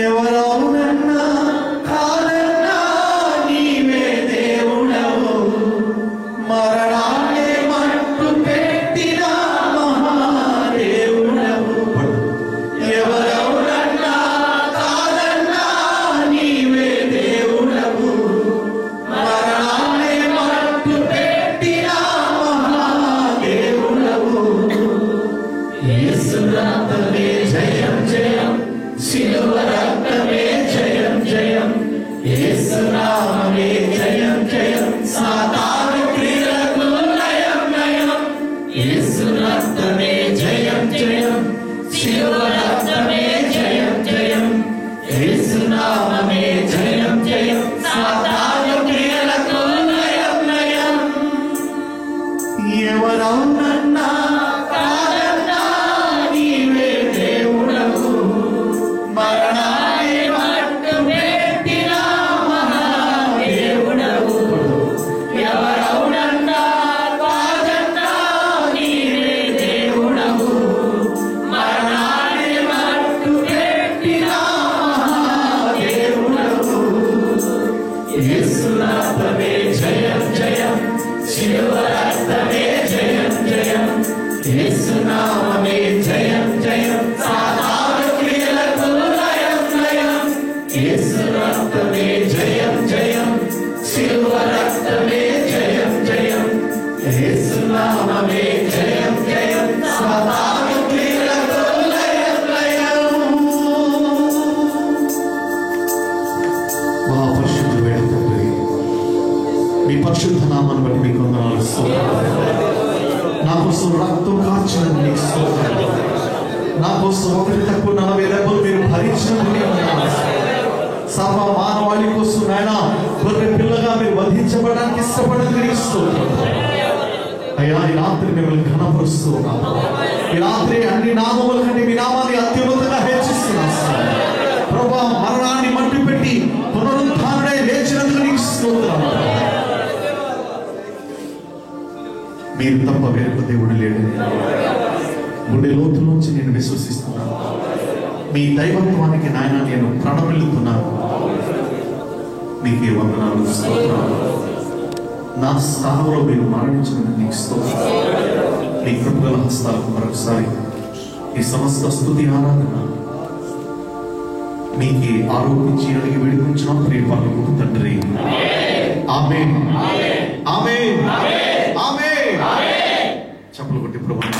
ఎవరవునన్నా కాదన్నా నీవే దేవుడవు, మరణాన్ని మట్టు పెట్టిన మహాదేవుడవు. ఎవరవునన్నా కాదన్నా నీవే దేవుడవు, మరణాన్ని మట్టు పెట్టిన మహాదేవుడవు. యేసు రక్తమే జయం జయం, శిలువ రక్తమే జయం జయం, యేసు నామమే జయం జయం, సాతాను క్రియలకు లయం లయం. యేసు రక్తమే జయం జయం, శిలువ రక్తమే జయం జయం, యేసు నామమే జయం జయం, సాతాను క్రియలకు లయం లయం. ఎవరవునన్నా కాదన్నా నీవే దేవుడవు, మరణాన్ని మట్టు పెట్టిన మహాదేవుడవు. ఎవరవునన్నా కాదన్నా నీవే దేవుడవు, మరణాన్ని మట్టు పెట్టిన మహాదేవుడవు. యేసు రక్తమే జయం జయం, శిలువ రక్తమే జయం జయం, యేసు నామమే జయం జయం, సాతాను క్రియలకు లయం లయం. యేసు రక్తమే జయం జయం, శిలువ రక్తమే జయం జయం, యేసు నామమే జయం జయం, సాతాను క్రియలకు లయం లయం. మహాపరిశుద్ధుడైన తండ్రి, మీ పరిశుద్ధ నామాన్ని బట్టి మీకు వందనాలు. నా కోసం రక్తం కార్చినందుకు నీకు స్తోత్రాలు. నా కోసం ఒకటి తక్కువ 40 రెబ్బలు మీరు భరించినందుకు నీకు వందనాలు. సర్వ మానవాళి కోసం నాయన గొర్రె పిల్లగా మీరు వధించబడడానికి ఇష్టపడినందుకు నీకు స్తోత్రాలు. అయ్యా, ఈ రాత్రి మిమ్మల్ని ఘనపరుస్తూ ఉన్నాను. ఈ రాత్రి అన్ని నామముల కంటే మీ నామాన్ని అత్యున్నతంగా హెచ్చిస్తున్నాను. ప్రభువా, మరణాన్ని మట్టు పెట్టి పునరుద్ధానుడై లేచినందుకు నీకు స్తోత్రాలు. మీరు తప్ప వేరొక దేవుడు లేడు. గుండె లోతులోంచి నేను విశ్వసిస్తున్నాను. మీ దైవత్వానికి నాయన నేను ప్రణమిల్లుతున్నాను. మీకే వందనాలు, స్తోత్రాలు. నా స్థానంలో మీరు మరణించినందుకు నీకు స్తోత్రాలు. మీ కృపగల హస్తాలకు మరొకసారి ఈ సమస్త స్తుతి ఆరాధన మీకే ఆరోపించి అడిగి వేడుకుంటున్నాం ప్రియ పరలోకపు తండ్రి. ఆమేన్, ఆమేన్, ఆమేన్. చప్పట్లు కొట్టి ప్రభువుని